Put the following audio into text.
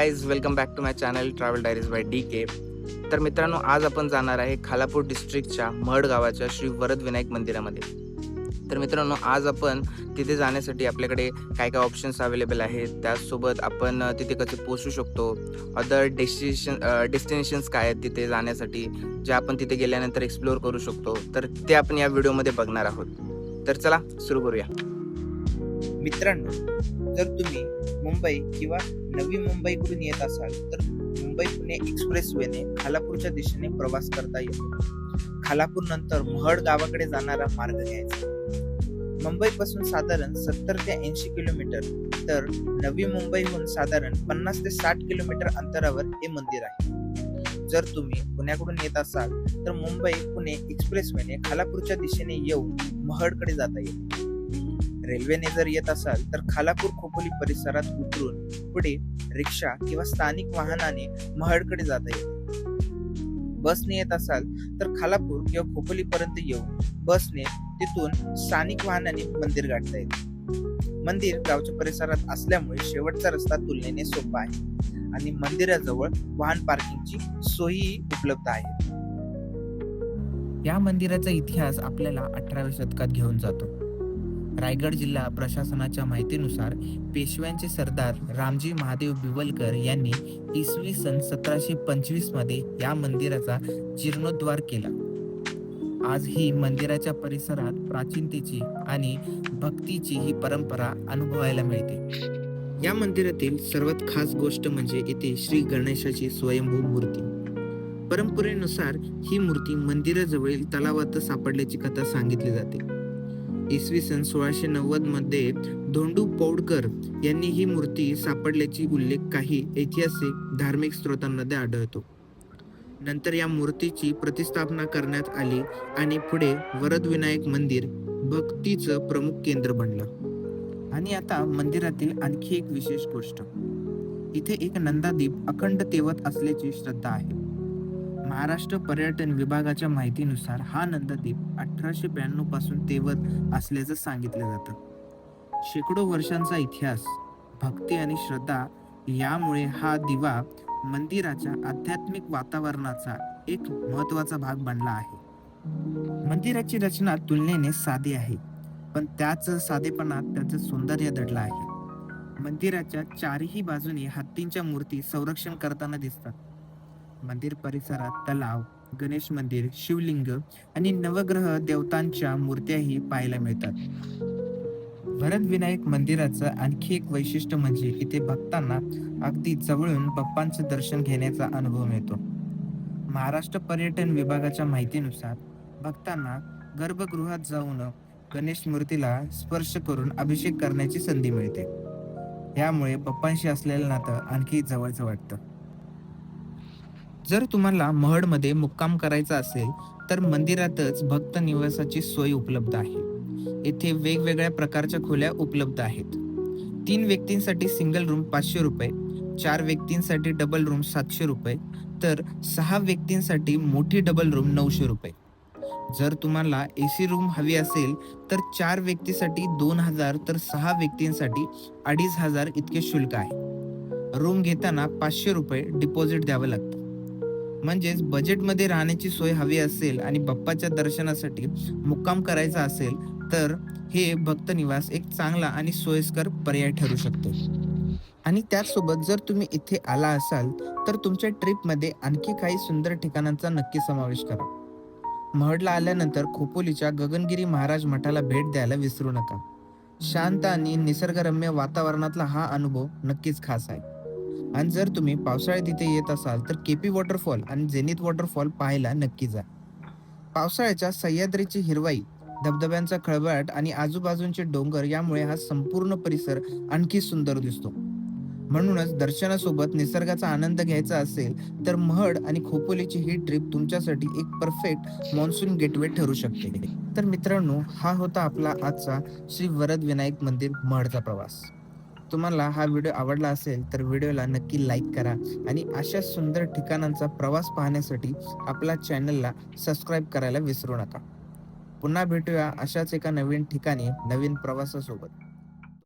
Guys, welcome back to my channel travel diaries by D K. तर मित्रांनो, आज आपण जाणार आहे खालापूर डिस्ट्रिक्टच्या महड गावाच्या श्री वरद विनायक मंदिरामध्ये. तर मित्रांनो, आज आपण तिथे जाण्यासाठी आपल्याकडे काय काय ऑप्शन्स अवेलेबल आहेत, त्याचसोबत आपण तिथे कसे पोहोचू शकतो, अदर डेस्टिनेशन्स काय आहेत तिथे जाण्यासाठी, जे आपण तिथे गेल्यानंतर एक्सप्लोअर करू शकतो, तर ते आपण या व्हिडिओमध्ये बघणार आहोत. तर चला सुरू करूया. मित्रांनो, जर तुम्ही मुंबई किंवा नवी मुंबईकडून येत असाल तर मुंबई पुणे एक्सप्रेसवेने खालापूरच्या दिशेने प्रवास करता येतो. खालापूर नंतर महड गावाकडे जाणारा मार्ग घ्यायचा. मुंबईपासून साधारण 70 ते 80 किलोमीटर तर नवी मुंबईहून साधारण 50 ते 60 किलोमीटर अंतरावर हे मंदिर आहे. जर तुम्ही पुण्याकडून येत असाल तर मुंबई पुणे एक्सप्रेसवेने खालापूरच्या दिशेने येऊन महडकडे जाता येईल. रेल्वेने जर येत असाल तर खालापूर खोपोली परिसरात उतरून पुढे रिक्षा किंवा स्थानिक वाहनाने महडकडे जाता येते. बसने येत असाल तर खालापूर किंवा खोपोली पर्यंत येऊन बसने तिथून स्थानिक वाहनाने मंदिर गाठता येते. मंदिर गावच्या परिसरात असल्यामुळे शेवटचा रस्ता तुलनेने सोपा आहे आणि मंदिराजवळ वाहन पार्किंगची सोयी उपलब्ध आहे. या मंदिराचा इतिहास आपल्याला 18व्या शतकात घेऊन जातो. रायगड जिल्हा प्रशासनाच्या माहितीनुसार पेशव्यांचे सरदार रामजी महादेव बिवलकर यांनी इसवी सन 1725 मध्ये या मंदिराचा जीर्णोद्धार केला. आज ही मंदिराच्या परिसरात प्राचीनतेची आणि भक्तीची ही परंपरा अनुभवायला मिळते. या मंदिरातील सर्वात खास गोष्ट म्हणजे इथे श्री गणेशाची स्वयंभू मूर्ती. परंपरेनुसार ही मूर्ती मंदिराजवळील तलावात सापडल्याची कथा सांगितली जाते. इसवी सन 1690 मध्ये धोंडू पौडकर यांनी ही मूर्ती सापडल्याची उल्लेख काही ऐतिहासिक धार्मिक स्रोतांमध्ये आढळतो. नंतर या मूर्तीची प्रतिष्ठापना करण्यात आली आणि पुढे वरद विनायक मंदिर भक्तीचं प्रमुख केंद्र बनलं. आणि आता मंदिरातील आणखी एक विशेष गोष्ट, इथे एक नंदादीप अखंड तेवत असल्याची श्रद्धा आहे. महाराष्ट्र पर्यटन विभागाच्या माहितीनुसार हा नंदादीप 1892 पासून तेवत असल्याचं सांगितलं जातं. शेकडो वर्षांचा इतिहास, भक्ती आणि श्रद्धा यामुळे हा दिवा मंदिराच्या आध्यात्मिक वातावरणाचा एक महत्त्वाचा भाग बनला आहे. मंदिराची रचना तुलनेने साधी आहे, पण त्याच साधेपणात त्याचं सौंदर्य दडलं आहे. मंदिराच्या चारही बाजूने हत्तींच्या मूर्ती संरक्षण करताना दिसतात. मंदिर परिसरात तलाव, गणेश मंदिर, शिवलिंग आणि नवग्रह देवतांच्या मूर्त्याही पाहायला मिळतात. वरद विनायक मंदिराचं आणखी एक वैशिष्ट्य म्हणजे इथे भक्तांना अगदी जवळून बाप्पांचं दर्शन घेण्याचा अनुभव मिळतो. महाराष्ट्र पर्यटन विभागाच्या माहितीनुसार भक्तांना गर्भगृहात जाऊन गणेश मूर्तीला स्पर्श करून अभिषेक करण्याची संधी मिळते. यामुळे बाप्पांशी असलेलं नातं आणखी जवळचं वाटतं. जर तुम्हाला महडमध्ये मुक्काम करायचा असेल तर मंदिरातच भक्त निवासाची सोय उपलब्ध आहे. येथे वेगवेगळ्या प्रकारच्या खोल्या उपलब्ध आहेत. 3 व्यक्तींसाठी सिंगल रूम 500 रुपये, 4 व्यक्तींसाठी डबल रूम 700 रुपये, तर 6 व्यक्तींसाठी मोठी डबल रूम 900 रुपये. जर तुम्हाला AC रूम हवी असेल तर 4 व्यक्तीसाठी 2000 तर 6 व्यक्तींसाठी 2500 इतके शुल्क आहे. रूम घेताना 500 रुपये डिपॉझिट द्यावं लागतं. म्हणजेच बजेटमध्ये राहण्याची सोय हवी असेल आणि बाप्पाच्या दर्शनासाठी मुक्काम करायचा असेल तर हे भक्त निवास एक चांगला आणि सोयीस्कर पर्याय ठरू शकतो. आणि त्याचसोबत जर तुम्ही इथे आला असाल तर तुमच्या ट्रिपमध्ये आणखी काही सुंदर ठिकाणांचा नक्की समावेश करा. महडला आल्यानंतर खोपोलीच्या गगनगिरी महाराज मठाला भेट द्यायला विसरू नका. शांत आणि निसर्गरम्य वातावरणातला हा अनुभव नक्कीच खास आहे. आणि जर तुम्ही पावसाळ्यात इथे येत असाल तर केपी वॉटरफॉल आणि जेनिथ वॉटरफॉल पाहायला नक्की जा. पावसाळ्याच्या सह्याद्रीची हिरवाई, धबधब्यांचा खळबळाट आणि आजूबाजूंचे डोंगर यामुळे हा संपूर्ण परिसर आणखी सुंदर दिसतो. म्हणूनच दर्शनासोबत निसर्गाचा आनंद घ्यायचा असेल तर महड आणि खोपोलीची ही ट्रिप तुमच्यासाठी एक परफेक्ट मॉन्सून गेटवे ठरू शकते. तर मित्रांनो, हा होता आपला आजचा श्री वरद विनायक मंदिर महडचा प्रवास. तुम्हाला हा व्हिडिओ आवडला असेल तर व्हिडिओला नक्की लाईक करा आणि अशा सुंदर ठिकाणांचा प्रवास पाहण्यासाठी आपल्या चॅनलला सबस्क्राईब करायला विसरू नका. पुन्हा भेटूया अशाच एका नवीन ठिकाणी नवीन प्रवासासोबत.